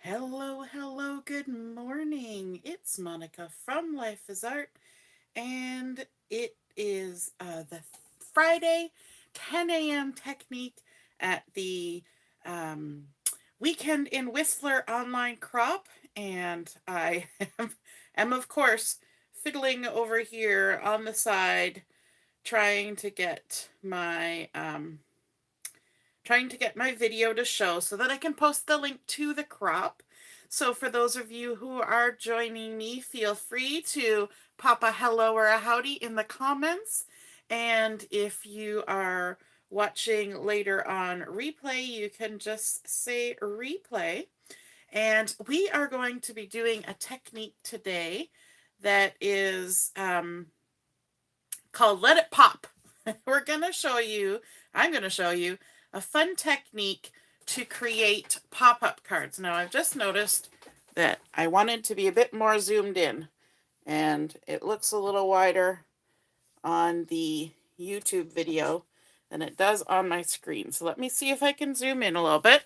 Hello, hello, good morning. It's Monica from Life is Art, and it is the Friday 10 a.m. technique at the um, Weekend in Whistler online crop, and I am, of course, fiddling over here on the side, trying to get my video to show so that I can post the link to the crop. So for those of you who are joining me, feel free to pop a hello or a howdy in the comments. And if you are watching later on replay, you can just say replay. And we are going to be doing a technique today that is called Let It Pop. I'm going to show you a fun technique to create pop-up cards. Now, I've just noticed that I wanted to be a bit more zoomed in, and it looks a little wider on the YouTube video than it does on my screen. So let me see if I can zoom in a little bit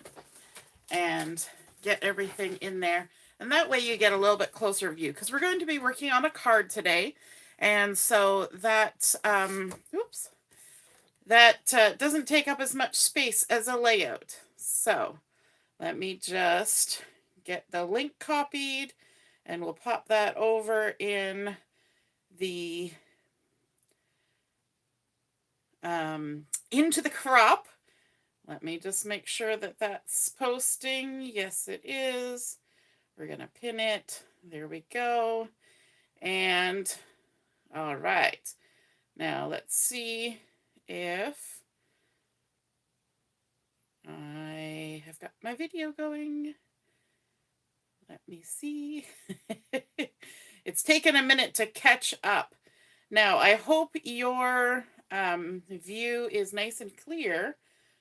and get everything in there. And that way you get a little bit closer view, because we're going to be working on a card today. And so that, doesn't take up as much space as a layout. So let me just get the link copied, and we'll pop that over in the into the crop. Let me just make sure that that's posting. Yes, it is. We're going to pin it. There we go. And all right. Now let's see if I have got my video going. Let me see. It's taken a minute to catch up. Now, I hope your view is nice and clear.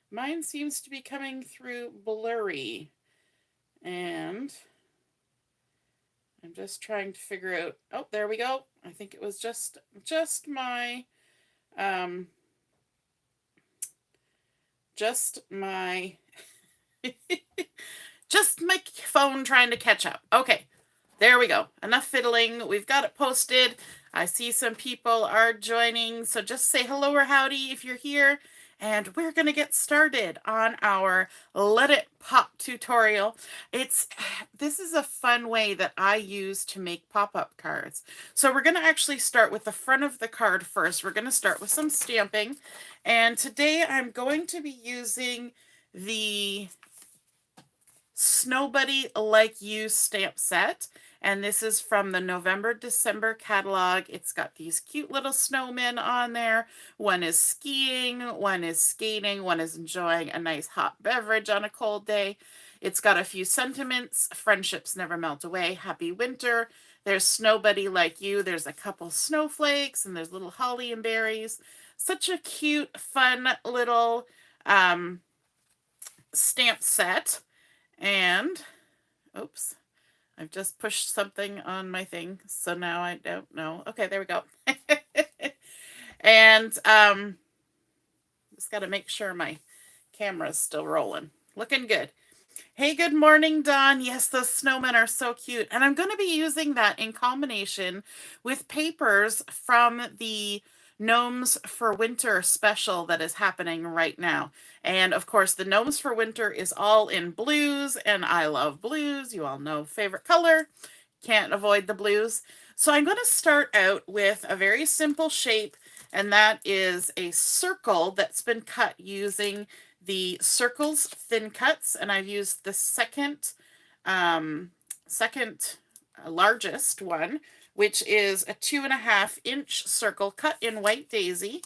Mine seems to be coming through blurry. And I'm just trying to figure out, oh, there we go. I think it was just my just my phone trying to catch up. Okay, there we go. Enough fiddling. We've got it posted. I see some people are joining, so just say hello or howdy if you're here. And we're going to get started on our Let It Pop tutorial. This is a fun way that I use to make pop-up cards. So we're going to actually start with the front of the card first. We're going to start with some stamping. And today I'm going to be using the Snow Buddy Like You stamp set. And this is from the November-December catalog. It's got these cute little snowmen on there. One is skiing, one is skating, one is enjoying a nice hot beverage on a cold day. It's got a few sentiments. Friendships never melt away. Happy winter. There's Snow Buddy Like You. There's a couple snowflakes, and there's little holly and berries. Such a cute, fun little stamp set. And, oops. I've just pushed something on my thing, so now I don't know. Okay, there we go. And just got to make sure my camera's still rolling. Looking good. Hey, good morning, Dawn. Yes, those snowmen are so cute. And I'm going to be using that in combination with papers from the Gnomes for Winter special that is happening right now. And of course, the Gnomes for Winter is all in blues, and I love blues. You all know favorite color. Can't avoid the blues. So I'm going to start out with a very simple shape, and that is a circle that's been cut using the Circles Thin Cuts, and I've used the second largest one, which is a 2.5-inch circle cut in White Daisy.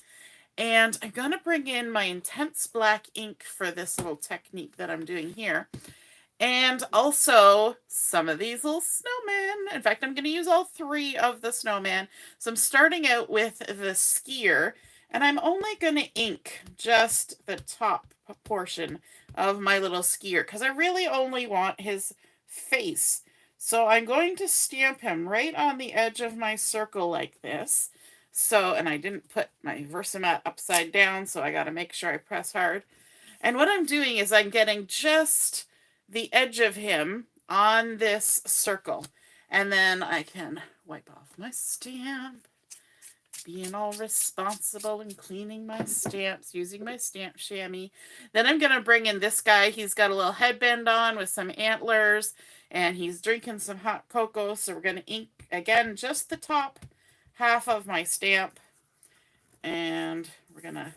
And I'm going to bring in my intense black ink for this little technique that I'm doing here. And also some of these little snowmen. In fact, I'm going to use all 3 of the snowman. So I'm starting out with the skier, and I'm only going to ink just the top portion of my little skier, because I really only want his face. So I'm going to stamp him right on the edge of my circle like this. So, and I didn't put my Versamat upside down, so I got to make sure I press hard. And what I'm doing is I'm getting just the edge of him on this circle. And then I can wipe off my stamp, being all responsible and cleaning my stamps, using my stamp chamois. Then I'm going to bring in this guy. He's got a little headband on with some antlers, and he's drinking some hot cocoa. So we're going to ink, again, just the top half of my stamp. And we're going to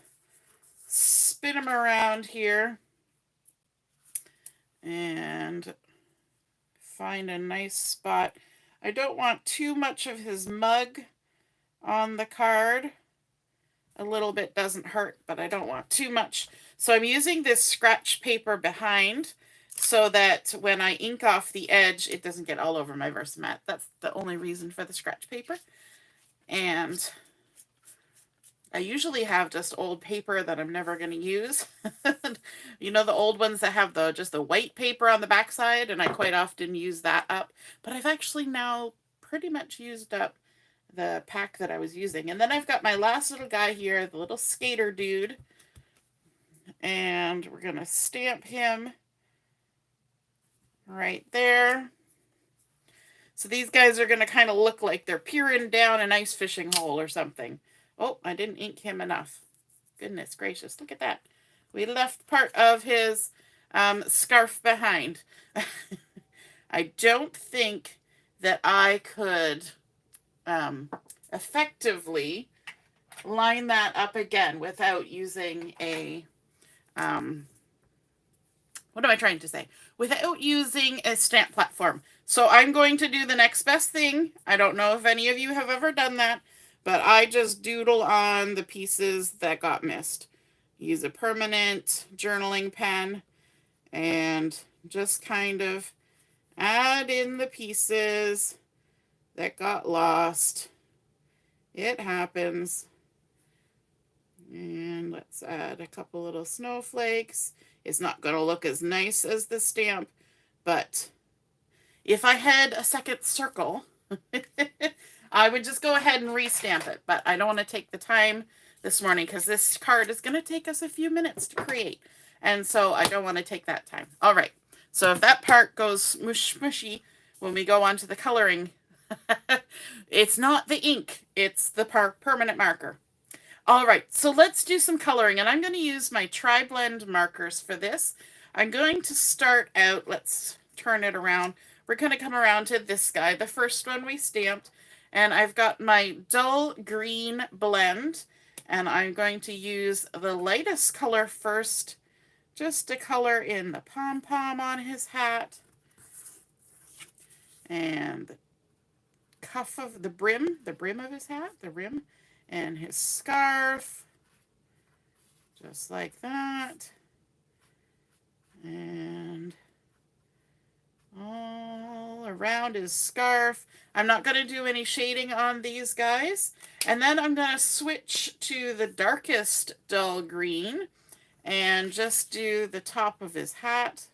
spin him around here and find a nice spot. I don't want too much of his mug on the card. A little bit doesn't hurt, but I don't want too much. So I'm using this scratch paper behind so that when I ink off the edge, it doesn't get all over my Versamat. That's the only reason for the scratch paper. And I usually have just old paper that I'm never going to use. You know, the old ones that have just the white paper on the backside, and I quite often use that up. But I've actually now pretty much used up the pack that I was using. And then I've got my last little guy here, the little skater dude. And we're going to stamp him right there. So these guys are going to kind of look like they're peering down an ice fishing hole or something. Oh, I didn't ink him enough. Goodness gracious, look at that. We left part of his scarf behind. I don't think that I could effectively line that up again without using a, what am I trying to say? Without using a stamp platform. So I'm going to do the next best thing. I don't know if any of you have ever done that, but I just doodle on the pieces that got missed. Use a permanent journaling pen and just kind of add in the pieces that got lost. It happens. And let's add a couple little snowflakes. It's not going to look as nice as the stamp, but if I had a second circle, I would just go ahead and restamp it. But I don't want to take the time this morning because this card is going to take us a few minutes to create. And so I don't want to take that time. All right. So if that part goes mushy when we go on to the coloring, it's not the ink, it's the permanent marker. All right, so let's do some coloring, and I'm going to use my tri-blend markers for this. I'm going to start out, let's turn it around. We're going to come around to this guy, the first one we stamped, and I've got my dull green blend, and I'm going to use the lightest color first, just to color in the pom-pom on his hat, and the cuff of the brim of his hat, the rim, and his scarf, just like that, and all around his scarf. I'm not going to do any shading on these guys, and then I'm going to switch to the darkest dull green and just do the top of his hat,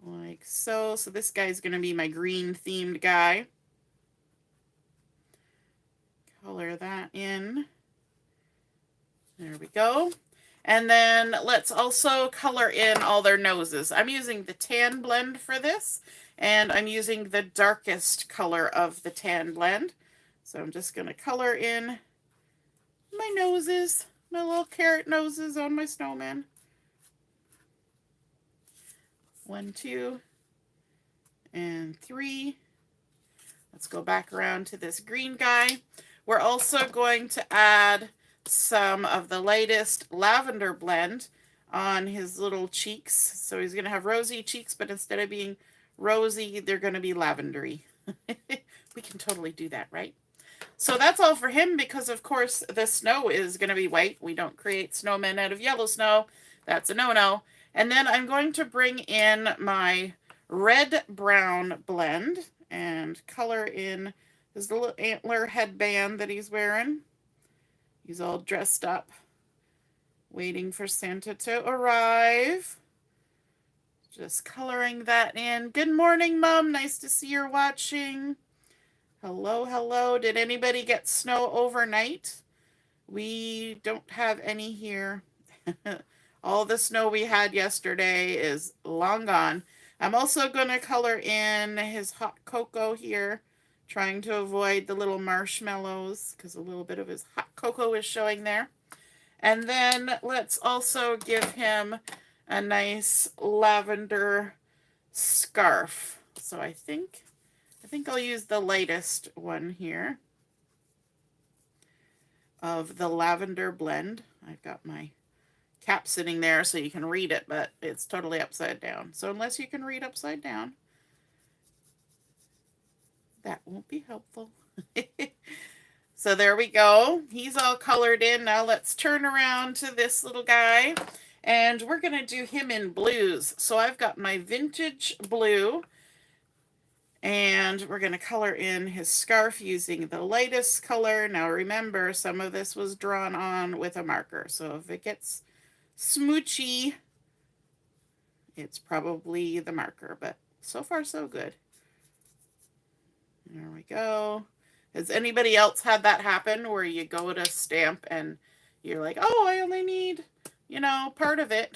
like so. So this guy's going to be my green themed guy. Color that in. There we go. And then let's also color in all their noses. I'm using the tan blend for this, and I'm using the darkest color of the tan blend. So I'm just going to color in my noses, my little carrot noses on my snowman. 1, 2, and 3. Let's go back around to this green guy. We're also going to add some of the lightest lavender blend on his little cheeks. So he's going to have rosy cheeks, but instead of being rosy, they're going to be lavendery. We can totally do that, right? So that's all for him because, of course, the snow is going to be white. We don't create snowmen out of yellow snow. That's a no-no. And then I'm going to bring in my red-brown blend and color in his little antler headband that he's wearing. He's all dressed up, waiting for Santa to arrive. Just coloring that in. Good morning, Mom. Nice to see you're watching. Hello, hello. Did anybody get snow overnight? We don't have any here. All the snow we had yesterday is long gone. I'm also going to color in his hot cocoa here, trying to avoid the little marshmallows because a little bit of his hot cocoa is showing there. And then let's also give him a nice lavender scarf. So I think I'll use the lightest one here of the lavender blend. I've got my cap sitting there so you can read it, but it's totally upside down. So unless you can read upside down, that won't be helpful. So there we go. He's all colored in. Now let's turn around to this little guy, and we're going to do him in blues. So I've got my vintage blue, and we're going to color in his scarf using the lightest color. Now remember, some of this was drawn on with a marker, so if it gets smoochy, it's probably the marker, but so far so good. There we go. Has anybody else had that happen where you go to stamp and you're like, oh, I only need, part of it.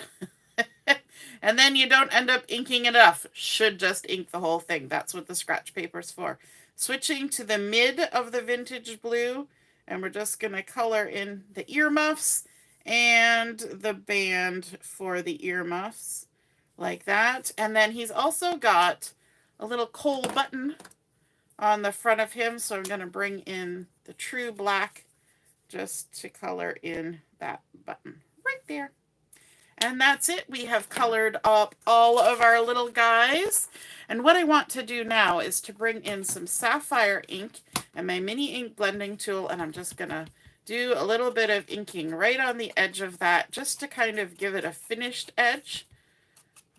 And then you don't end up inking enough. Should just ink the whole thing. That's what the scratch paper's for. Switching to the mid of the vintage blue, and we're just going to color in the earmuffs and the band for the earmuffs like that. And then he's also got a little coal button on the front of him, so I'm going to bring in the true black just to color in that button right there. And that's it. We have colored up all of our little guys. And what I want to do now is to bring in some Sapphire ink and my mini ink blending tool, and I'm just going to do a little bit of inking right on the edge of that just to kind of give it a finished edge.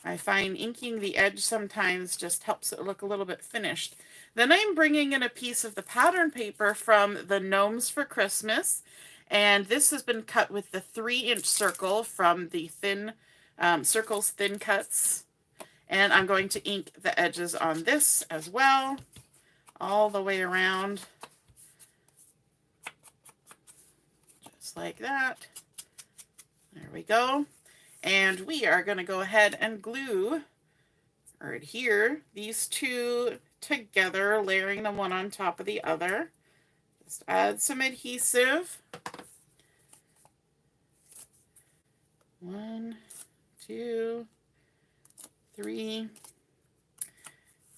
I find inking the edge sometimes just helps it look a little bit finished. Then I'm bringing in a piece of the pattern paper from the Gnomes for Christmas, and this has been cut with the 3-inch circle from the thin Circles Thin Cuts, and I'm going to ink the edges on this as well, all the way around, just like that. There we go. And we are going to go ahead and glue or adhere these two together, layering them one on top of the other. Just add some adhesive. 1, 2, 3.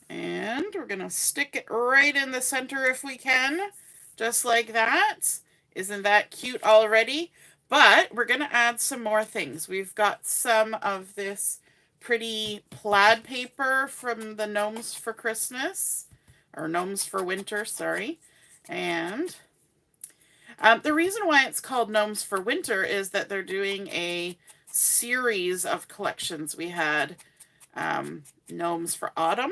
And we're going to stick it right in the center if we can, just like that. Isn't that cute already? But we're going to add some more things. We've got some of this pretty plaid paper from the Gnomes for Christmas, or Gnomes for Winter, sorry. And the reason why it's called Gnomes for Winter is that they're doing a series of collections. We had Gnomes for Autumn,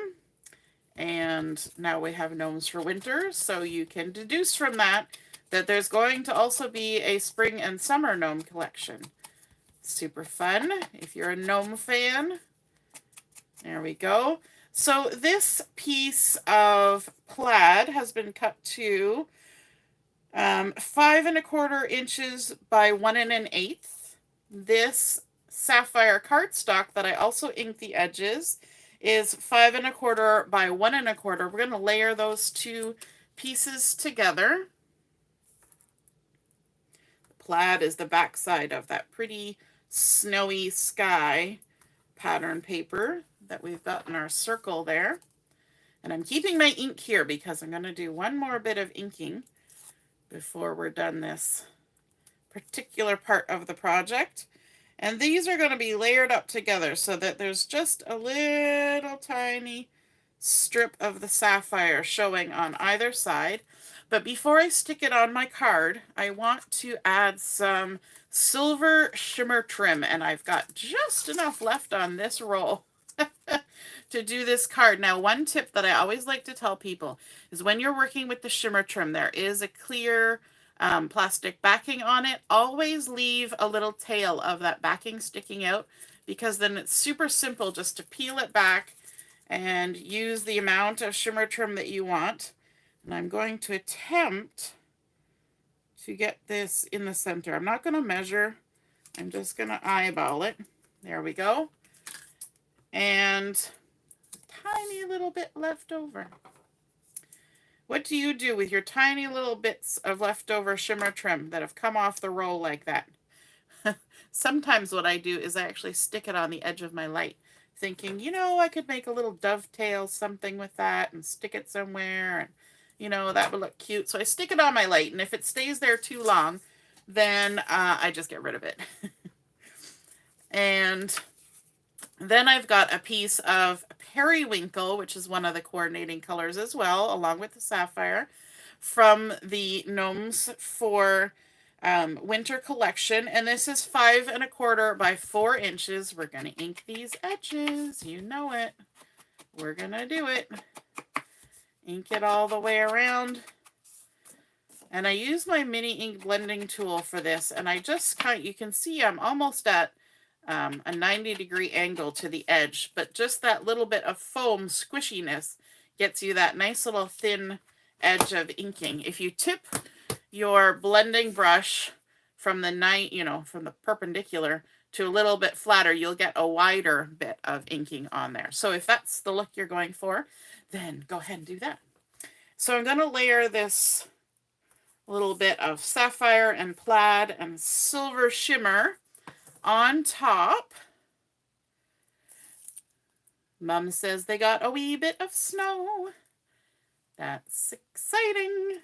and now we have Gnomes for Winter, so you can deduce from that there's going to also be a spring and summer gnome collection. Super fun if you're a gnome fan. There we go. So this piece of plaid has been cut to 5 1/4 inches by 1 1/8. This Sapphire cardstock that I also inked the edges is 5 1/4 by 1 1/4. We're going to layer those two pieces together. Plaid is the back side of that pretty snowy sky pattern paper that we've got in our circle there. And I'm keeping my ink here because I'm going to do one more bit of inking before we're done this particular part of the project. And these are going to be layered up together so that there's just a little tiny strip of the sapphire showing on either side. But before I stick it on my card, I want to add some silver shimmer trim, and I've got just enough left on this roll to do this card. Now, one tip that I always like to tell people is when you're working with the shimmer trim, there is a clear plastic backing on it. Always leave a little tail of that backing sticking out, because then it's super simple just to peel it back and use the amount of shimmer trim that you want. And I'm going to attempt to get this in the center. I'm not going to measure. I'm just going to eyeball it. There we go. And a tiny little bit left over. What do you do with your tiny little bits of leftover shimmer trim that have come off the roll like that? Sometimes what I do is I actually stick it on the edge of my light, thinking, you know, I could make a little dovetail something with that and stick it somewhere, and, you know, that would look cute. So I stick it on my light, and if it stays there too long, then I just get rid of it. And then I've got a piece of Periwinkle, which is one of the coordinating colors as well, along with the Sapphire, from the Gnomes for winter collection. And this is 5 1/4 by 4 inches. We're going to ink these edges. You know it. We're going to do it. Ink it all the way around. And I use my mini ink blending tool for this. And I just you can see I'm almost at a 90-degree angle to the edge, but just that little bit of foam squishiness gets you that nice little thin edge of inking. If you tip your blending brush from the from the perpendicular to a little bit flatter, you'll get a wider bit of inking on there. So if that's the look you're going for, then go ahead and do that. So I'm going to layer this little bit of Sapphire and Plaid and Silver Shimmer on top. Mom says they got a wee bit of snow. That's exciting.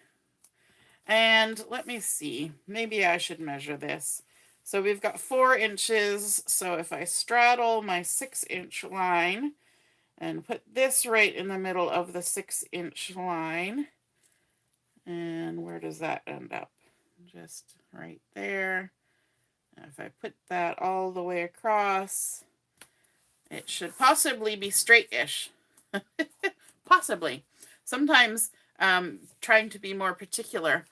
And let me see, maybe I should measure this. So we've got 4 inches. So if I straddle my 6-inch line and put this right in the middle of the 6-inch line, and where does that end up? Just right there. If I put that all the way across, it should possibly be straight-ish. Possibly. Sometimes trying to be more particular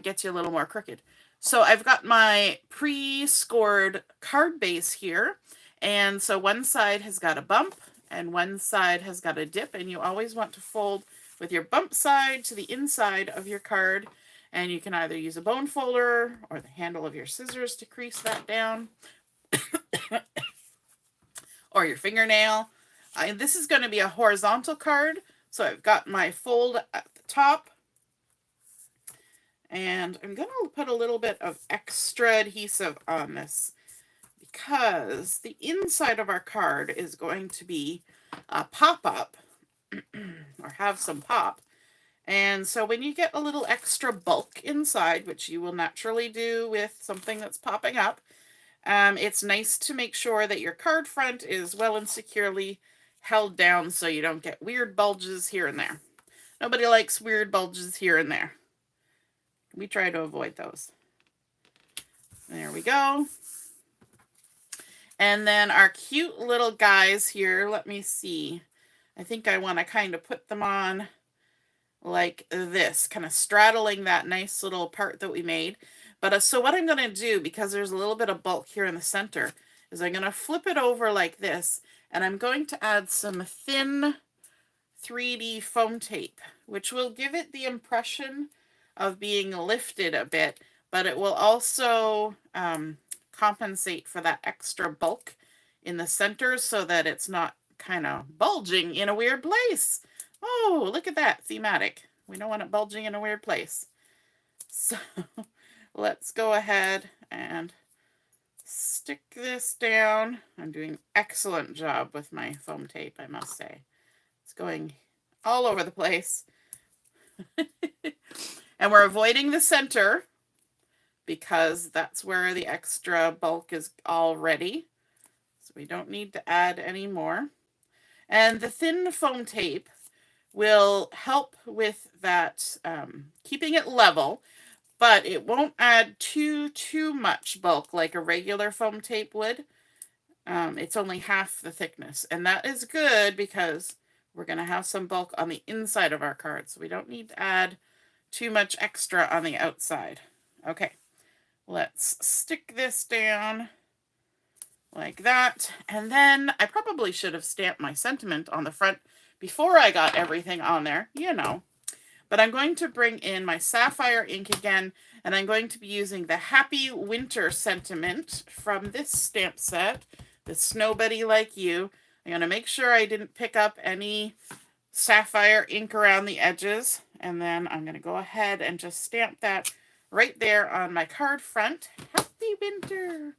gets you a little more crooked. So I've got my pre-scored card base here. And so one side has got a bump and one side has got a dip. And you always want to fold with your bump side to the inside of your card. And you can either use a bone folder or the handle of your scissors to crease that down. Or your fingernail. This is going to be a horizontal card. So I've got my fold at the top. And I'm going to put a little bit of extra adhesive on this because the inside of our card is going to be a pop-up or have some pop. And so when you get a little extra bulk inside, which you will naturally do with something that's popping up, it's nice to make sure that your card front is well and securely held down so you don't get weird bulges here and there. Nobody likes weird bulges here and there. We try to avoid those. There we go. And then our cute little guys here, let me see. I think I want to kind of put them on like this, kind of straddling that nice little part that we made. But so what I'm going to do, because there's a little bit of bulk here in the center, is I'm going to flip it over like this, and I'm going to add some thin 3D foam tape, which will give it the impression of being lifted a bit, but it will also compensate for that extra bulk in the center so that it's not kind of bulging in a weird place. Oh, look at that, thematic. We don't want it bulging in a weird place. So let's go ahead and stick this down. I'm doing an excellent job with my foam tape, I must say. It's going all over the place. And we're avoiding the center because that's where the extra bulk is already. So we don't need to add any more. And the thin foam tape will help with that, keeping it level, but it won't add too much bulk like a regular foam tape would. It's only half the thickness, and that is good because we're going to have some bulk on the inside of our card, so we don't need to add too much extra on the outside. Okay, let's stick this down like that, and then I probably should have stamped my sentiment on the front before I got everything on there, you know. But I'm going to bring in my Sapphire ink again, and I'm going to be using the Happy Winter Sentiment from this stamp set, the Snowbuddy Like You. I'm going to make sure I didn't pick up any Sapphire ink around the edges, and then I'm going to go ahead and just stamp that right there on my card front. Happy Winter!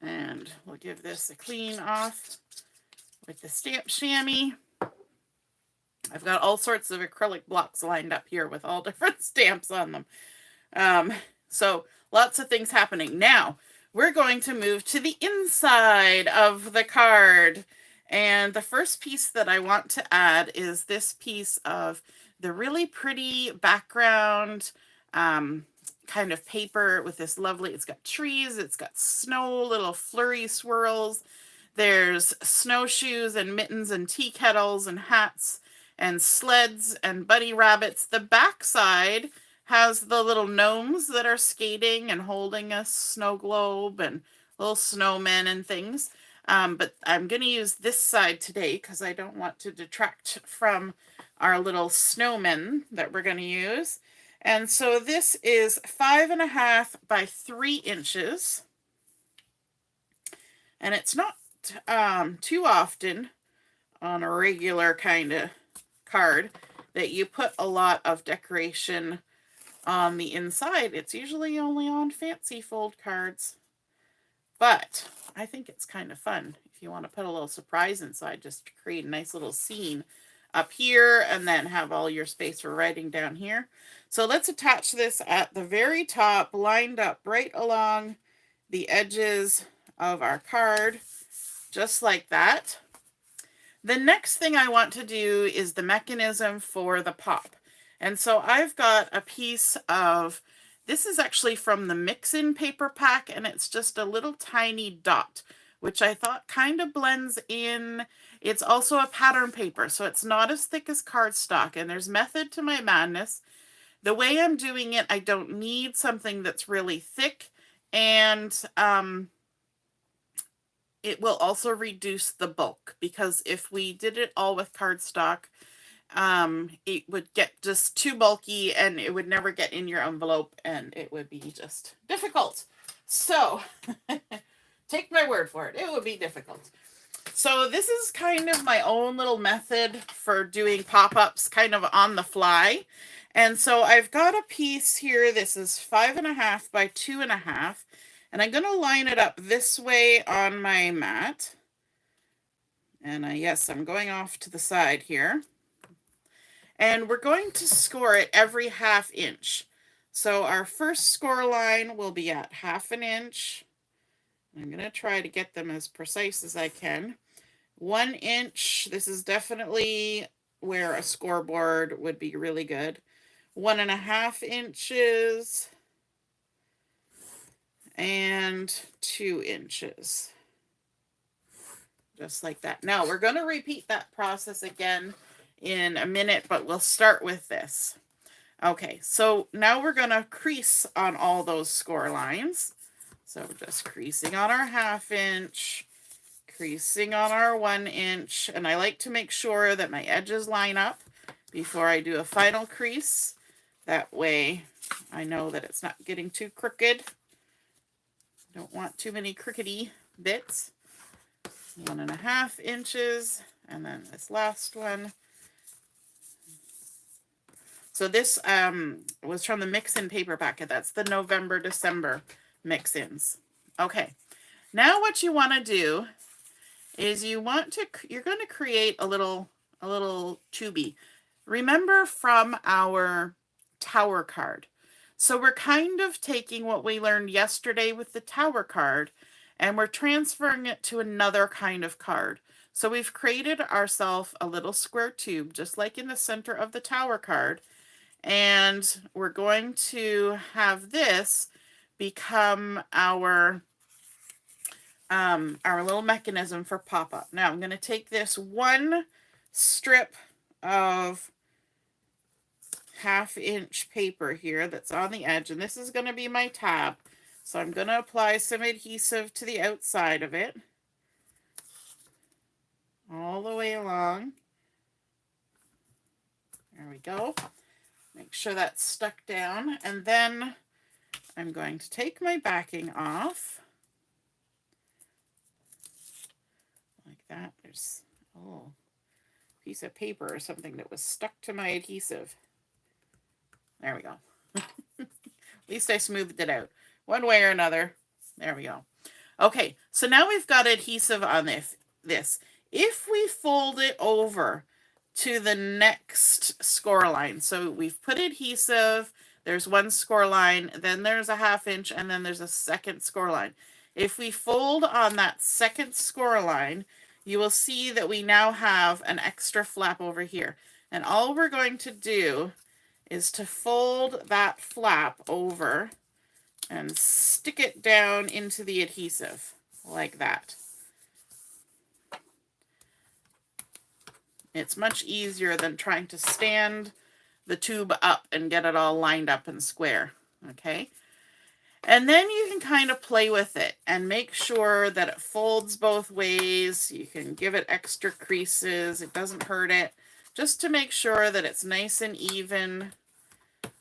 And we'll give this a clean off with the stamp chamois. I've got all sorts of acrylic blocks lined up here with all different stamps on them. So lots of things happening. Now, we're going to move to the inside of the card. And the first piece that I want to add is this piece of the really pretty background kind of paper with this lovely, it's got trees, it's got snow, little flurry swirls. There's snowshoes and mittens and tea kettles and hats and sleds and bunny rabbits. The back side has the little gnomes that are skating and holding a snow globe and little snowmen and things. But I'm going to use this side today because I don't want to detract from our little snowmen that we're going to use. And so this is 5.5 by 3 inches. And it's not too often on a regular kind of card that you put a lot of decoration on the inside. It's usually only on fancy fold cards. But I think it's kind of fun if you want to put a little surprise inside, just to create a nice little scene up here and then have all your space for writing down here. So let's attach this at the very top, lined up right along the edges of our card, just like that. The next thing I want to do is the mechanism for the pop. And so I've got a piece of, this is actually from the Mix-in paper pack, and it's just a little tiny dot, which I thought kind of blends in. It's also a pattern paper, so it's not as thick as cardstock, and there's method to my madness. The way I'm doing it, I don't need something that's really thick, and it will also reduce the bulk, because if we did it all with cardstock, it would get just too bulky and it would never get in your envelope and it would be just difficult. So take my word for it, it would be difficult. So this is kind of my own little method for doing pop-ups kind of on the fly. And so I've got a piece here. This is 5.5 by 2.5. And I'm going to line it up this way on my mat. And yes, I'm going off to the side here. And we're going to score it every 1/2 inch. So our first score line will be at 1/2 inch. I'm going to try to get them as precise as I can. 1 inch, this is definitely where a scoreboard would be really good. 1.5 inches. And 2 inches. Just like that. Now we're going to repeat that process again in a minute, but we'll start with this. Okay, so now we're going to crease on all those score lines. So just creasing on our 1/2 inch, creasing on our 1 inch, and I like to make sure that my edges line up before I do a final crease. That way I know that it's not getting too crooked. Don't want too many crookedy bits. 1.5 inches, and then this last one. So this was from the Mix-in paper packet. That's the November, December mix-ins. Okay, now what you want to do is you're going to create a little tubey. Remember from our tower card. So we're kind of taking what we learned yesterday with the tower card, and we're transferring it to another kind of card. So we've created ourselves a little square tube, just like in the center of the tower card. And we're going to have this become our little mechanism for pop-up. Now I'm going to take this one strip of 1/2 inch paper here that's on the edge, and this is going to be my tab. So I'm going to apply some adhesive to the outside of it, all the way along. There we go. Make sure that's stuck down. And then I'm going to take my backing off. Like that. There's, oh, piece of paper or something that was stuck to my adhesive. There we go. At least I smoothed it out. One way or another. There we go. Okay, so now we've got adhesive on this. If we fold it over to the next score line, so we've put adhesive, there's one score line, then there's a 1/2 inch, and then there's a second score line. If we fold on that second score line, you will see that we now have an extra flap over here. And all we're going to do is to fold that flap over and stick it down into the adhesive like that. It's much easier than trying to stand the tube up and get it all lined up and square. Okay. And then you can kind of play with it and make sure that it folds both ways. You can give it extra creases. It doesn't hurt it. Just to make sure that it's nice and even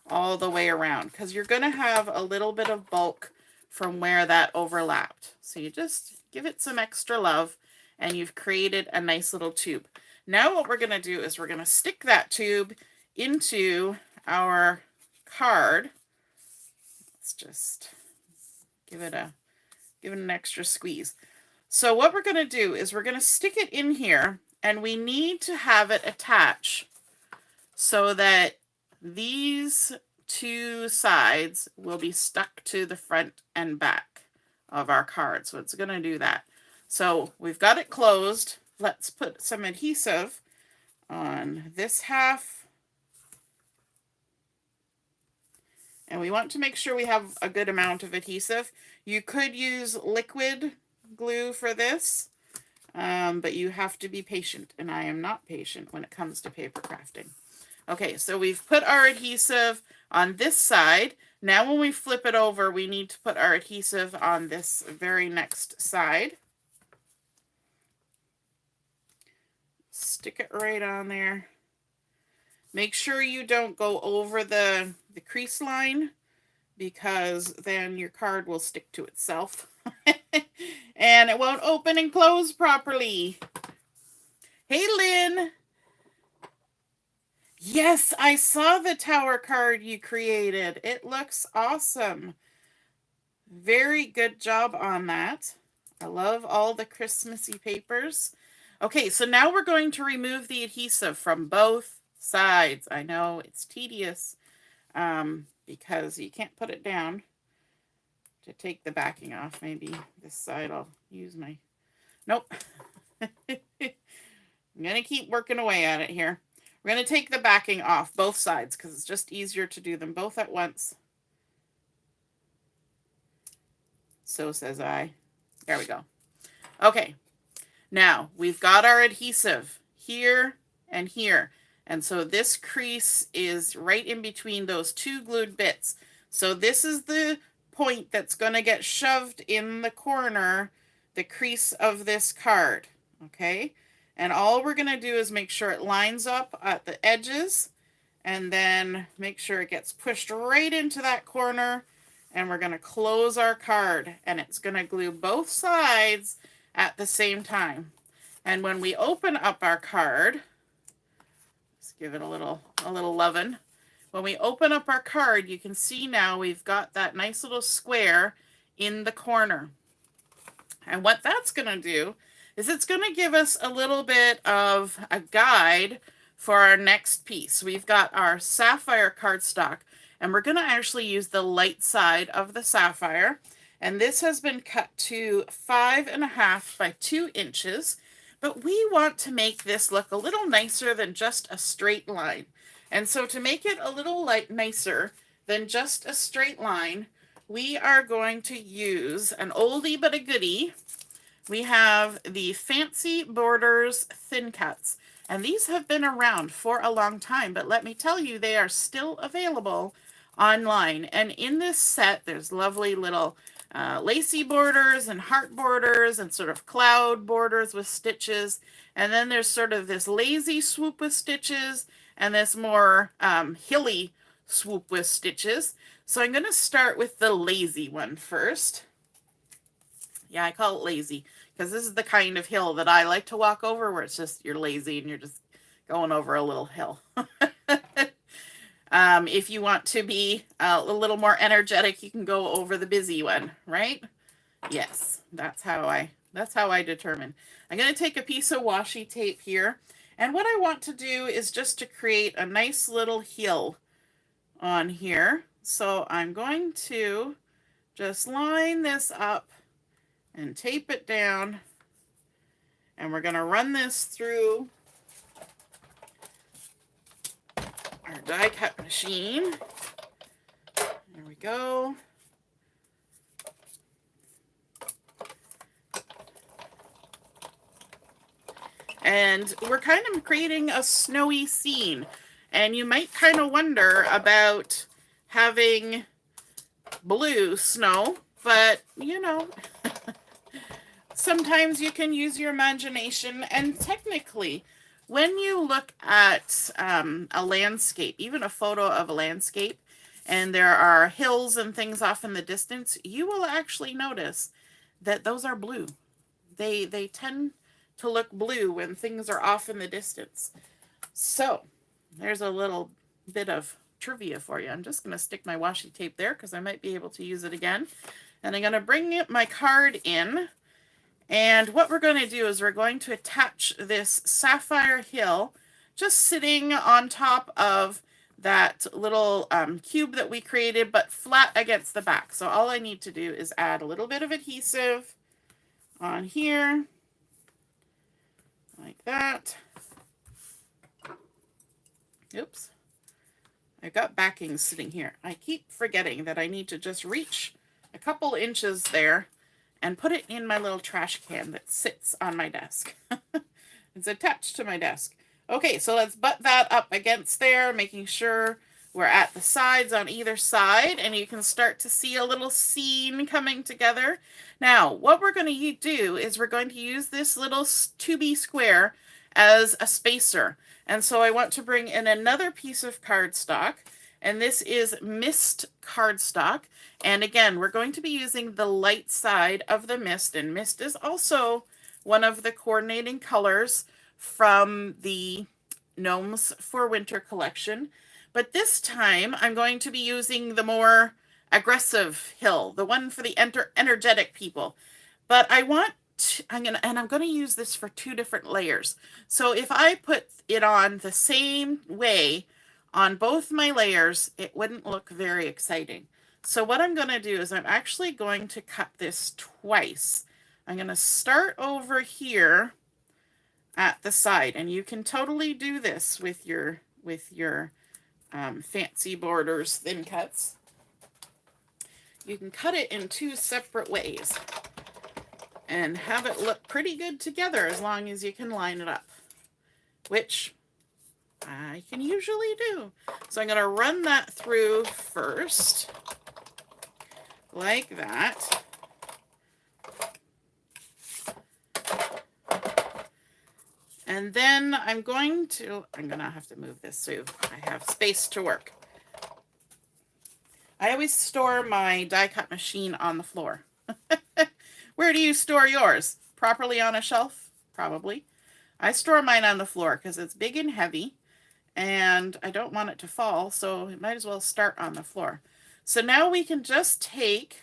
all the way around, because you're going to have a little bit of bulk from where that overlapped. So you just give it some extra love and you've created a nice little tube. Now what we're going to do is we're going to stick that tube into our card. Let's just give it an extra squeeze. So what we're going to do is we're going to stick it in here, and we need to have it attach so that these two sides will be stuck to the front and back of our card. So it's going to do that. So we've got it closed. Let's put some adhesive on this half. And we want to make sure we have a good amount of adhesive. You could use liquid glue for this, but you have to be patient, and I am not patient when it comes to paper crafting. Okay, so we've put our adhesive on this side. Now when we flip it over, we need to put our adhesive on this very next side. Stick it right on there. Make sure you don't go over the crease line, because then your card will stick to itself and it won't open and close properly. Hey, Lynn. Yes, I saw the tower card you created. It looks awesome. Very good job on that. I love all the Christmassy papers. Okay, so now we're going to remove the adhesive from both sides. I know it's tedious because you can't put it down to take the backing off. Maybe this side I'll use my... Nope. I'm going to keep working away at it here. We're going to take the backing off both sides because it's just easier to do them both at once. So says I. There we go. Okay. Now we've got our adhesive here and here. And so this crease is right in between those two glued bits. So this is the point that's going to get shoved in the corner, the crease of this card. Okay. And all we're going to do is make sure it lines up at the edges, and then make sure it gets pushed right into that corner, and we're going to close our card, and it's going to glue both sides at the same time. And when we open up our card, let's give it a little lovin'. When we open up our card, you can see now we've got that nice little square in the corner. And what that's going to do is it's going to give us a little bit of a guide for our next piece. We've got our Sapphire cardstock, and we're going to actually use the light side of the Sapphire. And this has been cut to 5.5 by 2 inches, but we want to make this look a little nicer than just a straight line. And so to make it a little nicer than just a straight line, we are going to use an oldie but a goodie. We have the Fancy Borders Thin Cuts, and these have been around for a long time, but let me tell you, they are still available online. And in this set, there's lovely little lacy borders and heart borders and sort of cloud borders with stitches. And then there's sort of this lazy swoop with stitches. and this more hilly swoop with stitches. So I'm going to start with the lazy one first. Yeah, I call it lazy because this is the kind of hill that I like to walk over, where it's just you're lazy and you're just going over a little hill. If you want to be a little more energetic, you can go over the busy one, right? Yes, that's how I determine. I'm going to take a piece of washi tape here, and what I want to do is just to create a nice little hill on here. So I'm going to just line this up and tape it down, and we're going to run this through our die cut machine. There we go. And we're kind of creating a snowy scene. And you might kind of wonder about having blue snow, but you know, sometimes you can use your imagination. And technically, when you look at a landscape, even a photo of a landscape, and there are hills and things off in the distance, you will actually notice that those are blue. They tend to look blue when things are off in the distance. So there's a little bit of trivia for you. I'm just going to stick my washi tape there because I might be able to use it again. And I'm going to bring my card in. And what we're going to do is we're going to attach this sapphire hill just sitting on top of that little cube that we created, but flat against the back. So all I need to do is add a little bit of adhesive on here, like that. Oops. I've got backing sitting here. I keep forgetting that I need to just reach a couple inches there and put it in my little trash can that sits on my desk. It's attached to my desk. Okay, so let's butt that up against there, making sure we're at the sides on either side, and you can start to see a little scene coming together. Now, what we're going to do is we're going to use this little 2B square as a spacer. And so I want to bring in another piece of cardstock, and this is mist cardstock. And again, we're going to be using the light side of the mist, and mist is also one of the coordinating colors from the Gnomes for Winter collection. But this time I'm going to be using the more aggressive hill, the one for the energetic people. But I'm going to use this for 2 different layers. So if I put it on the same way on both my layers, it wouldn't look very exciting. So what I'm going to do is I'm actually going to cut this twice. I'm going to start over here at the side, and you can totally do this with your fancy borders, thin cuts. You can cut it in 2 separate ways and have it look pretty good together as long as you can line it up, which I can usually do. So I'm going to run that through first, like that. And then I'm going to have to move this so I have space to work. I always store my die cut machine on the floor. Where do you store yours? Properly on a shelf? Probably. I store mine on the floor because it's big and heavy, and I don't want it to fall, so it might as well start on the floor. So now we can just take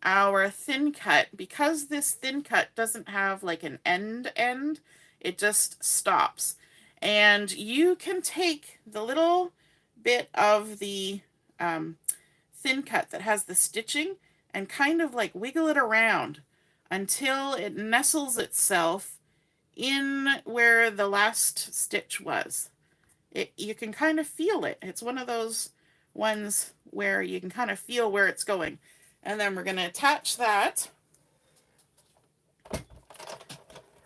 our thin cut. Because this thin cut doesn't have like an end, it just stops. And you can take the little bit of the thin cut that has the stitching and kind of like wiggle it around until it nestles itself in where the last stitch was. You can kind of feel it. It's one of those ones where you can kind of feel where it's going. And then we're going to attach that,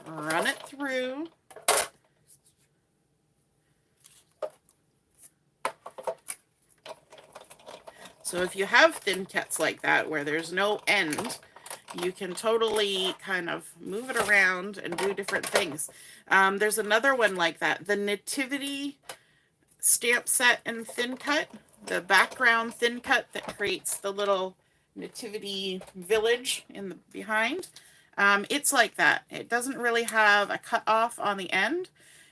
run it through. So if you have thin cuts like that where there's no end, you can totally kind of move it around and do different things. There's another one like that. The Nativity stamp set and thin cut, the background thin cut that creates the little nativity village in the behind. It's like that. It doesn't really have a cut off on the end.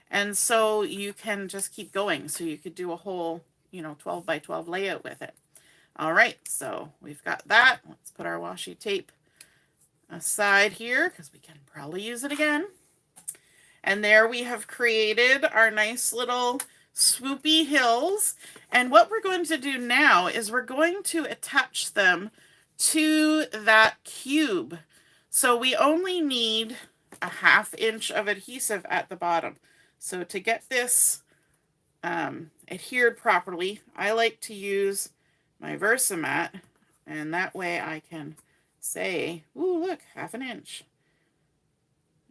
And so you can just keep going. So you could do a whole, 12 by 12 layout with it. All right, so we've got that. Let's put our washi tape aside here because we can probably use it again. And there we have created our nice little swoopy hills. And what we're going to do now is we're going to attach them to that cube. So we only need a 1/2 inch of adhesive at the bottom. So to get this adhered properly, I like to use my Versamat, and that way I can say, ooh, look, 1/2 inch.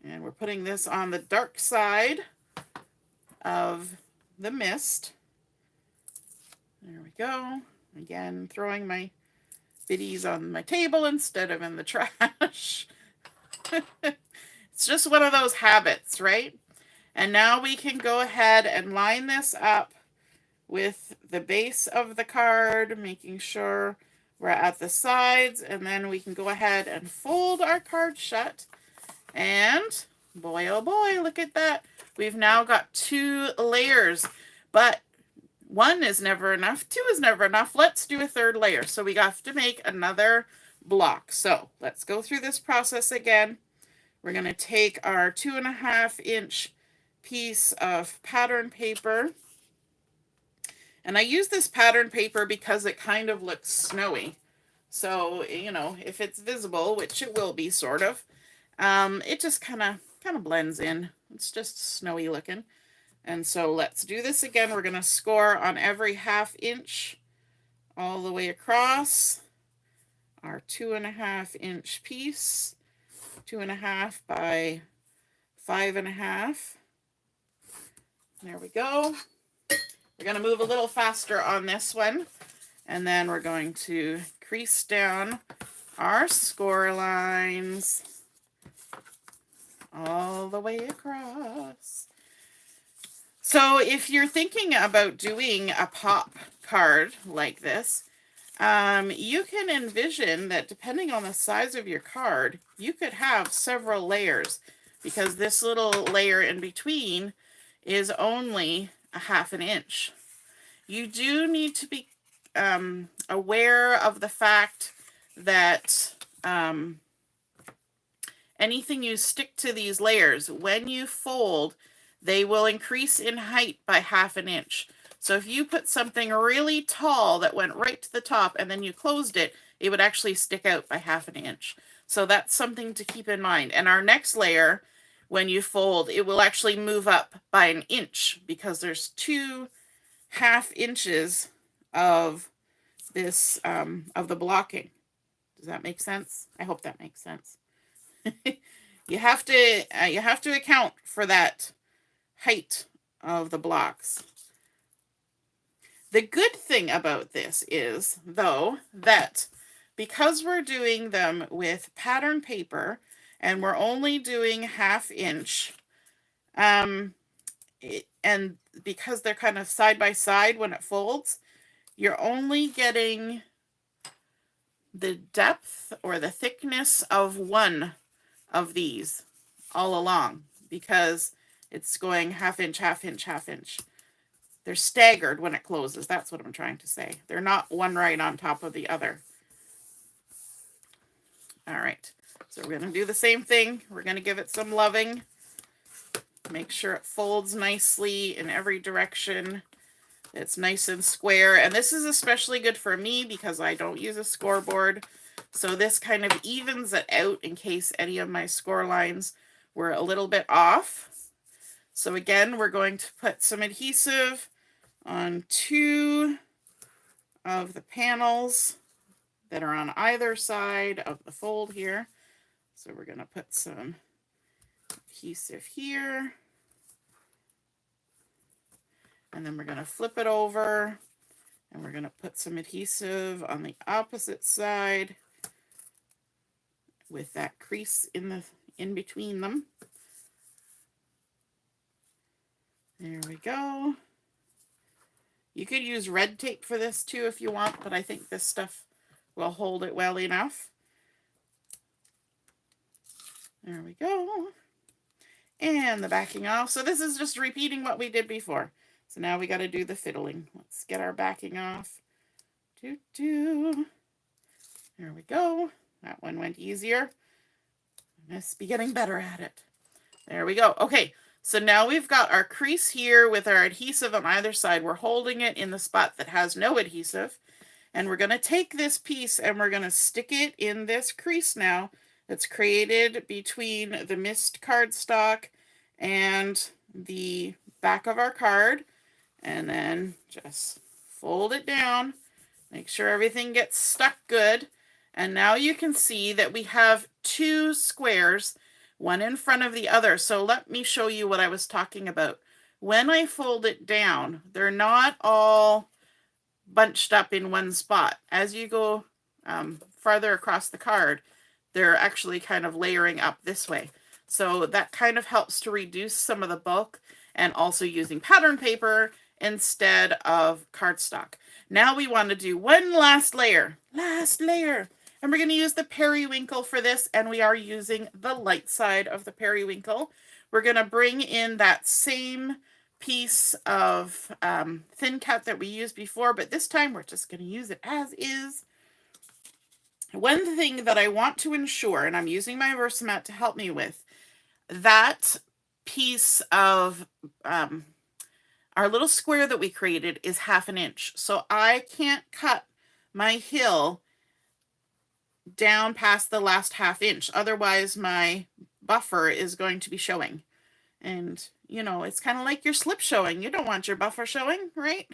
And we're putting this on the dark side of the mist. There we go. Again, throwing my biddies on my table instead of in the trash. It's just one of those habits, right? And now we can go ahead and line this up with the base of the card, making sure we're at the sides, and then we can go ahead and fold our card shut. And boy, oh boy, look at that. We've now got 2 layers, but 1 is never enough. 2 is never enough. Let's do a 3rd layer. So we have to make another block. So let's go through this process again. We're going to take our 2.5 inch piece of pattern paper. And I use this pattern paper because it kind of looks snowy. So, if it's visible, which it will be sort of, it just kind of blends in. It's just snowy looking. And so let's do this again. We're going to score on every 1/2 inch all the way across our 2.5 inch piece, 2.5 by 5.5. There we go. We're going to move a little faster on this one, and then we're going to crease down our score lines all the way across. So if you're thinking about doing a pop card like this, you can envision that depending on the size of your card, you could have several layers, because this little layer in between is only a 1/2 inch. You do need to be aware of the fact that anything you stick to these layers, when you fold, they will increase in height by 1/2 inch. So if you put something really tall that went right to the top and then you closed it, it would actually stick out by 1/2 inch. So that's something to keep in mind. And our next layer, when you fold, it will actually move up by 1 inch because there's 2 1/2 inches of this, of the blocking. Does that make sense? I hope that makes sense. You have to account for that height of the blocks. The good thing about this is, though, that because we're doing them with pattern paper and we're only doing 1/2 inch, and because they're kind of side by side when it folds, you're only getting the depth or the thickness of one of these all along, because it's going 1/2 inch, 1/2 inch, 1/2 inch. They're staggered when it closes. That's what I'm trying to say. They're not one right on top of the other. All right. So we're going to do the same thing. We're going to give it some loving. Make sure it folds nicely in every direction. It's nice and square. And this is especially good for me because I don't use a scoreboard. So this kind of evens it out in case any of my score lines were a little bit off. So again, we're going to put some adhesive on 2 of the panels that are on either side of the fold here. So we're going to put some adhesive here. And then we're going to flip it over and we're going to put some adhesive on the opposite side with that crease in between them. There we go. You could use red tape for this too if you want, but I think this stuff will hold it well enough. There we go. And the backing off. So this is just repeating what we did before. So now we got to do the fiddling. Let's get our backing off. There we go. That one went easier. I must be getting better at it. There we go. Okay, so now we've got our crease here with our adhesive on either side. We're holding it in the spot that has no adhesive. And we're going to take this piece and we're going to stick it in this crease now that's created between the mist cardstock and the back of our card. And then just fold it down. Make sure everything gets stuck good. And now you can see that we have two squares, one in front of the other. So let me show you what I was talking about. When I fold it down, they're not all bunched up in one spot. As you go farther across the card, they're actually kind of layering up this way. So that kind of helps to reduce some of the bulk, and also using pattern paper instead of cardstock. Now we want to do one last layer. And we're going to use the Periwinkle for this, and we are using the light side of the Periwinkle. We're going to bring in that same piece of thin cut that we used before, but this time we're just going to use it as is. One thing that I want to ensure, and I'm using my Versamat to help me with, that piece of our little square that we created is 1/2 inch. So I can't cut my hill down past the last 1/2 inch. Otherwise my buffer is going to be showing. And you know, it's kind of like your slip showing. You don't want your buffer showing, right?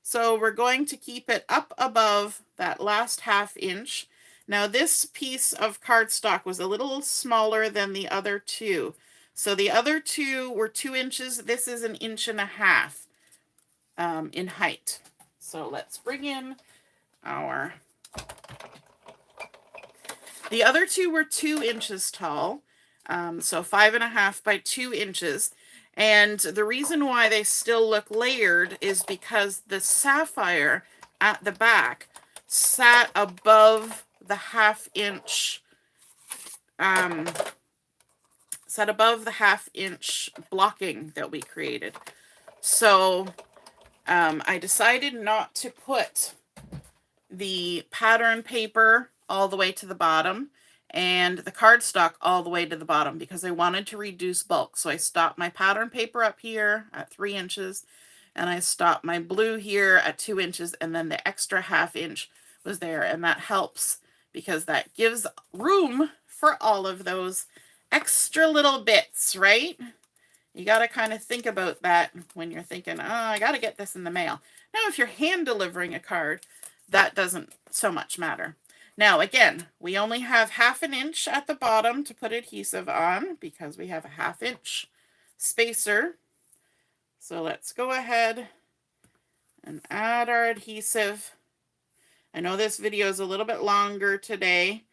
So we're going to keep it up above that last 1/2 inch. Now this piece of cardstock was a little smaller than the other two. So the other two were 2 inches. This is 1.5 inches in height. So let's bring in our... The other two were 2 inches tall. So 5.5 by 2 inches. And the reason why they still look layered is because the sapphire at the back sat above the 1/2 inch, blocking that we created. So I decided not to put the pattern paper all the way to the bottom and the cardstock all the way to the bottom because I wanted to reduce bulk. So I stopped my pattern paper up here at 3 inches, and I stopped my blue here at 2 inches, and then the extra 1/2 inch was there, and that helps because that gives room for all of those extra little bits, right? You got to kind of think about that when you're thinking, oh, I got to get this in the mail. Now, if you're hand delivering a card, that doesn't so much matter. Now, again, we only have 1/2 inch at the bottom to put adhesive on because we have a 1/2 inch spacer. So let's go ahead and add our adhesive. I know this video is a little bit longer today,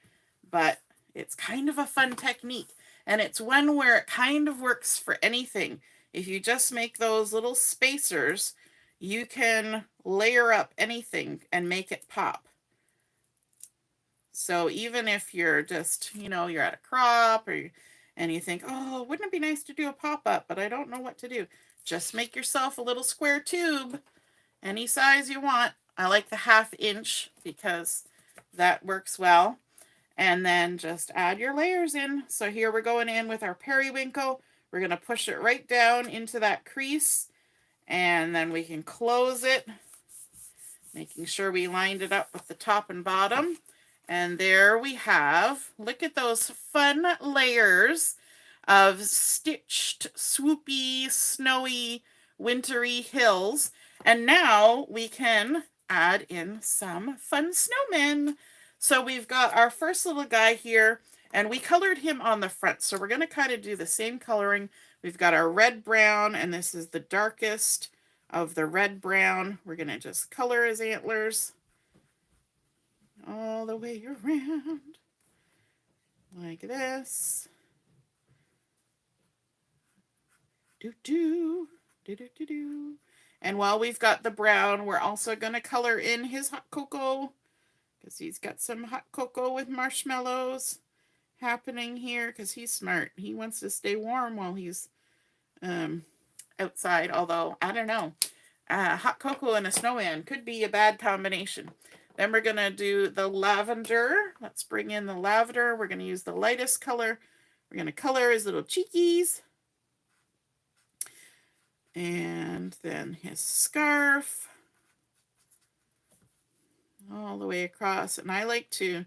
but it's kind of a fun technique. And it's one where it kind of works for anything. If you just make those little spacers, you can layer up anything and make it pop. So even if you're just, you know, you're at a crop and you think, oh, wouldn't it be nice to do a pop-up, but I don't know what to do. Just make yourself a little square tube, any size you want. I like the 1/2 inch because that works well. And then just add your layers in. So here we're going in with our periwinkle. We're going to push it right down into that crease. And then we can close it, making sure we lined it up with the top and bottom. And there we have, look at those fun layers of stitched, swoopy, snowy, wintry hills. And now we can add in some fun snowmen. So we've got our first little guy here, and we colored him on the front. So we're going to kind of do the same coloring. We've got our red-brown, and this is the darkest of the red-brown. We're going to just color his antlers all the way around, like this. Do-do, do-do-do-do. And while we've got the brown, we're also going to color in his hot cocoa, because he's got some hot cocoa with marshmallows happening here, because he's smart. He wants to stay warm while he's outside, although, I don't know. Hot cocoa and a snowman could be a bad combination. Then we're going to do the lavender. Let's bring in the lavender. We're going to use the lightest color. We're going to color his little cheekies. And then his scarf. All the way across. And I like to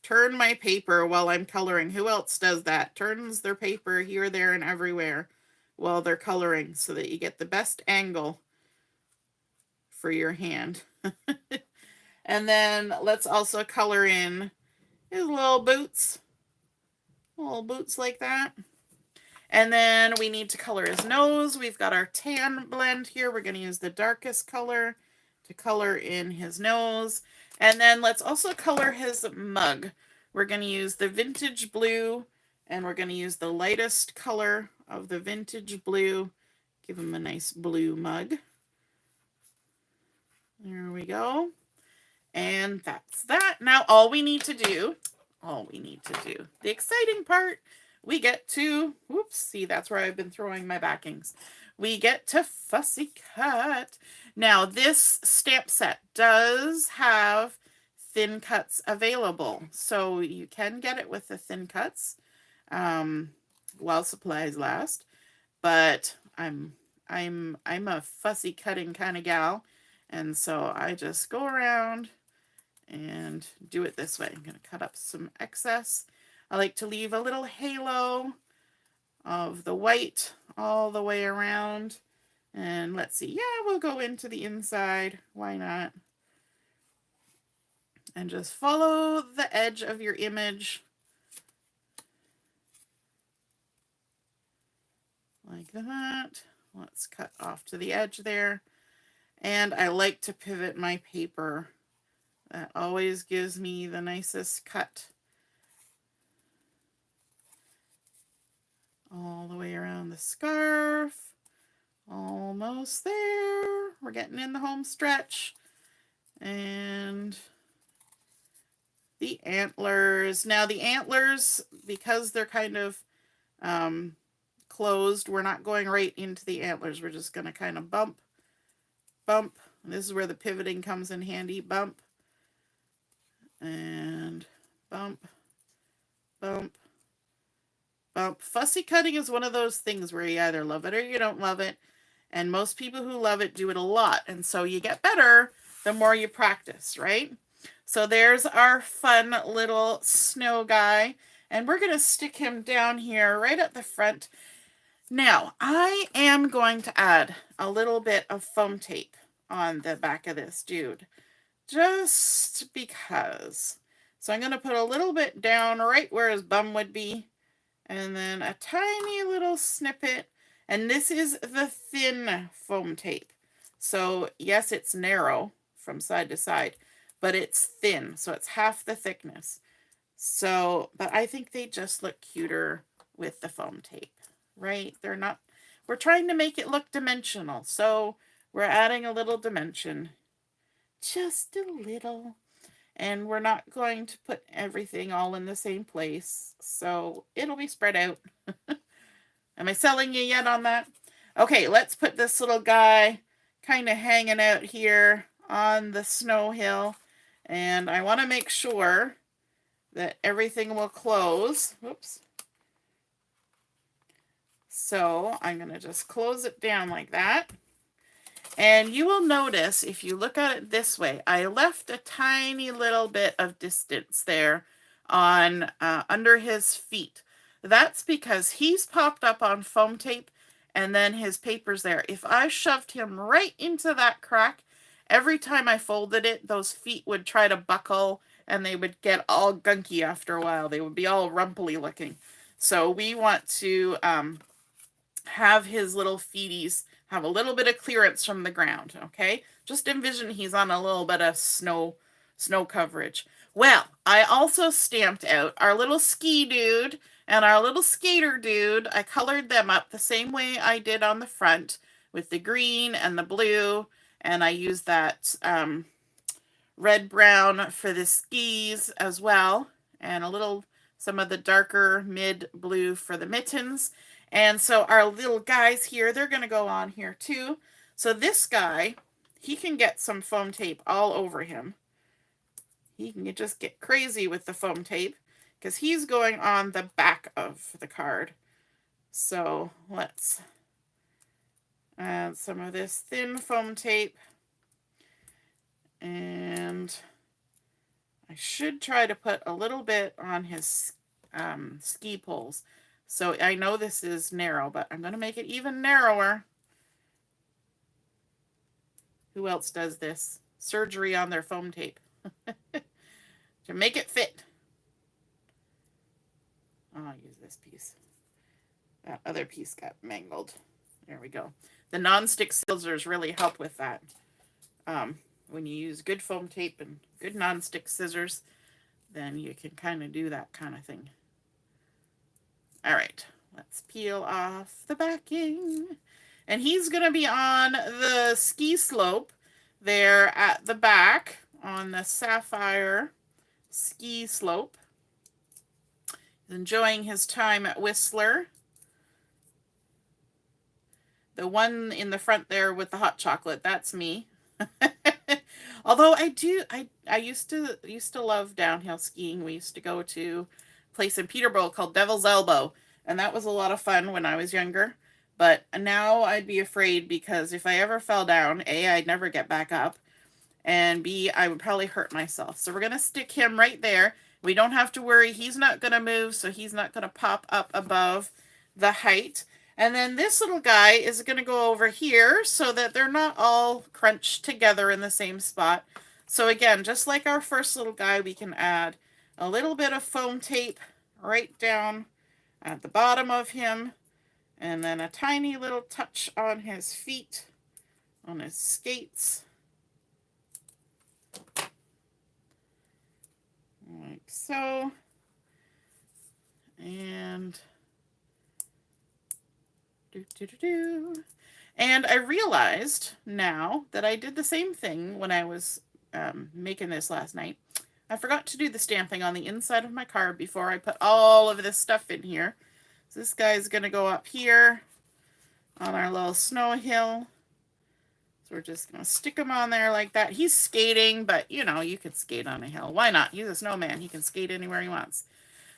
turn my paper while I'm coloring. Who else does that? Turns their paper here, there, and everywhere while they're coloring so that you get the best angle for your hand. And then let's also color in his little boots. Little boots like that. And then we need to color his nose. We've got our tan blend here. We're going to use the darkest color to color in his nose. And then let's also color his mug. We're going to use the vintage blue, and we're going to use the lightest color of the vintage blue. Give him a nice blue mug. There we go. And that's that. Now all we need to do, the exciting part, we get to, whoops, see, that's where I've been throwing my backings. We get to fussy cut. Now this stamp set does have thin cuts available, so you can get it with the thin cuts while supplies last. But I'm a fussy cutting kind of gal, and so I just go around and do it this way. I'm going to cut up some excess. I like to leave a little halo of the white all the way around. And let's see, yeah, we'll go into the inside. Why not? And just follow the edge of your image like that. Let's cut off to the edge there. And I like to pivot my paper. That always gives me the nicest cut. All the way around the scarf. Almost there. We're getting in the home stretch. And the antlers. Now the antlers, because they're kind of closed, we're not going right into the antlers. We're just going to kind of bump. This is where the pivoting comes in handy. Bump. And bump. Fussy cutting is one of those things where you either love it or you don't love it. And most people who love it do it a lot. And so you get better the more you practice, right? So there's our fun little snow guy. And we're going to stick him down here right at the front. Now, I am going to add a little bit of foam tape on the back of this dude. Just because. So I'm going to put a little bit down right where his bum would be. And then a tiny little snippet. And this is the thin foam tape. So yes, it's narrow from side to side, but it's thin. So it's half the thickness. So, but I think they just look cuter with the foam tape, right? They're not, we're trying to make it look dimensional. So we're adding a little dimension, just a little. And we're not going to put everything all in the same place. So it'll be spread out. Am I selling you yet on that? Okay, let's put this little guy kind of hanging out here on the snow hill. And I want to make sure that everything will close. Whoops. So I'm going to just close it down like that. And you will notice, if you look at it this way, I left a tiny little bit of distance there on under his feet. That's because he's popped up on foam tape and then his paper's there. If I shoved him right into that crack, every time I folded it, those feet would try to buckle and they would get all gunky after a while. They would be all rumply looking. So we want to have his little feeties have a little bit of clearance from the ground, okay? Just envision he's on a little bit of snow coverage. Well, I also stamped out our little ski dude and our little skater dude. I colored them up the same way I did on the front with the green and the blue. And I use that red brown for the skis as well. And some of the darker mid blue for the mittens. And so our little guys here, they're going to go on here too. So this guy, he can get some foam tape all over him. He can just get crazy with the foam tape because he's going on the back of the card. So let's add some of this thin foam tape. And I should try to put a little bit on his ski poles. So I know this is narrow, but I'm going to make it even narrower. Who else does this? Surgery on their foam tape. To make it fit. I'll use this piece. That other piece got mangled. There we go. The non-stick scissors really help with that. When you use good foam tape and good non-stick scissors, then you can kind of do that kind of thing. All right, let's peel off the backing. And he's going to be on the ski slope there at the back on the Sapphire ski slope. He's enjoying his time at Whistler. The one in the front there with the hot chocolate, that's me. Although I used to love downhill skiing. We used to go to a place in Peterborough called Devil's Elbow, and that was a lot of fun when I was younger. But now I'd be afraid because if I ever fell down, A, I'd never get back up, and B, I would probably hurt myself. So we're going to stick him right there. We don't have to worry. He's not going to move, so he's not going to pop up above the height. And then this little guy is going to go over here so that they're not all crunched together in the same spot. So again, just like our first little guy, we can add a little bit of foam tape right down at the bottom of him. And then a tiny little touch on his feet, on his skates. Like so. And and I realized now that I did the same thing when I was making this last night. I forgot to do the stamping on the inside of my card before I put all of this stuff in here. So this guy's going to go up here on our little snow hill. So we're just going to stick him on there like that. He's skating, but you know, you could skate on a hill. Why not? He's a snowman. He can skate anywhere he wants.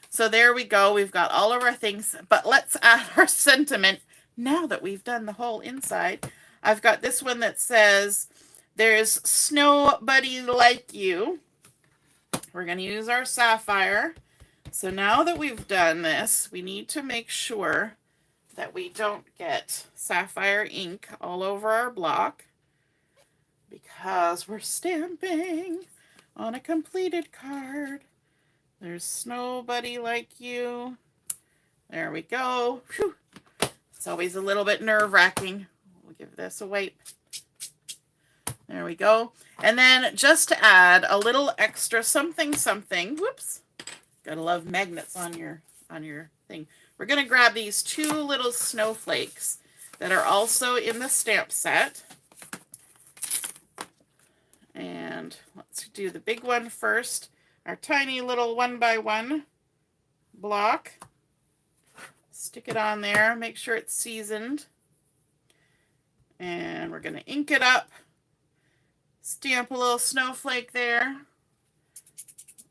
So there we go. We've got all of our things, but let's add our sentiment. Now that we've done the whole inside, I've got this one that says, there's snowbody like you. We're going to use our Sapphire. So now that we've done this, we need to make sure that we don't get Sapphire ink all over our block because we're stamping on a completed card. There's snowbody like you. There we go. Whew. It's always a little bit nerve-wracking. We'll give this a wipe. There we go. And then just to add a little extra something. Whoops. Gotta love magnets on your thing. We're gonna grab these two little snowflakes that are also in the stamp set. And let's do the big one first. Our tiny little 1x1 block. Stick it on there, make sure it's seasoned. And we're going to ink it up. Stamp a little snowflake there.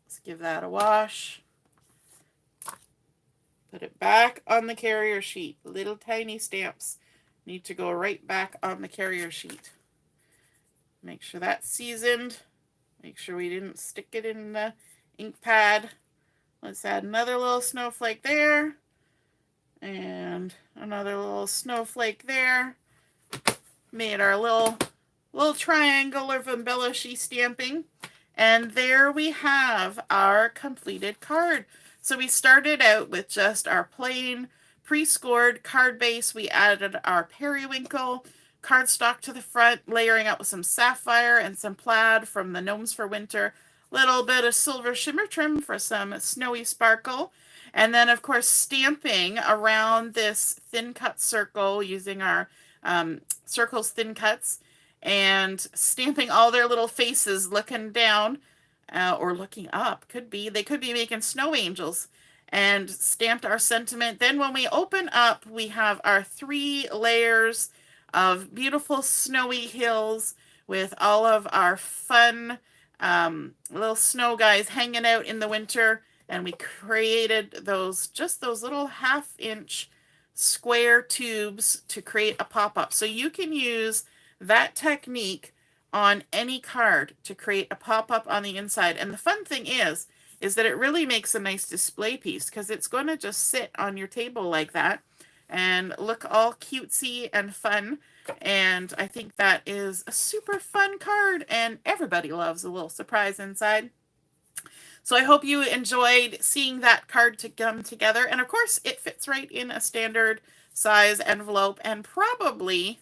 Let's give that a wash. Put it back on the carrier sheet. Little tiny stamps need to go right back on the carrier sheet. Make sure that's seasoned. Make sure we didn't stick it in the ink pad. Let's add another little snowflake there. And another little snowflake there. Made our little triangle of embellishy stamping. And there we have our completed card. So we started out with just our plain pre-scored card base. We added our Periwinkle cardstock to the front, layering up with some Sapphire and some Plaid from the Gnomes for Winter. Little bit of silver shimmer trim for some snowy sparkle. And then, of course, stamping around this thin cut circle using our circles, thin cuts, and stamping all their little faces looking down or looking up. Could be. They could be making snow angels, and stamped our sentiment. Then when we open up, we have our 3 layers of beautiful snowy hills with all of our fun little snow guys hanging out in the winter. And we created just those little 1/2-inch square tubes to create a pop-up. So you can use that technique on any card to create a pop-up on the inside. And the fun thing is that it really makes a nice display piece, because it's going to just sit on your table like that and look all cutesy and fun. And I think that is a super fun card, and everybody loves a little surprise inside. So I hope you enjoyed seeing that card to come together. And of course, it fits right in a standard size envelope and probably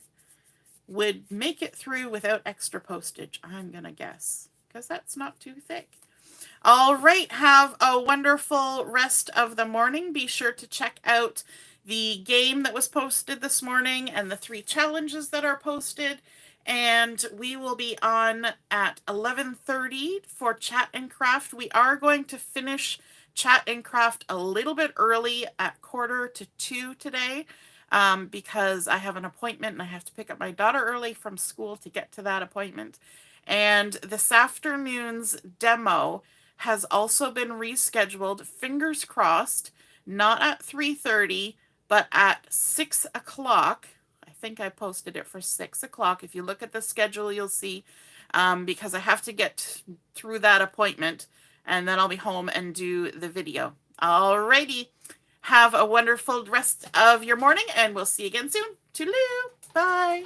would make it through without extra postage, I'm going to guess, because that's not too thick. All right, have a wonderful rest of the morning. Be sure to check out the game that was posted this morning and the 3 challenges that are posted. And we will be on at 11:30 for Chat and Craft. We are going to finish Chat and Craft a little bit early at 1:45 today because I have an appointment and I have to pick up my daughter early from school to get to that appointment. And this afternoon's demo has also been rescheduled, fingers crossed, not at 3:30, but at 6 o'clock. I think I posted it for 6 o'clock. If you look at the schedule, you'll see, because I have to get through that appointment, and then I'll be home and do the video. Alrighty. Have a wonderful rest of your morning, and we'll see you again soon. Toodaloo. Bye.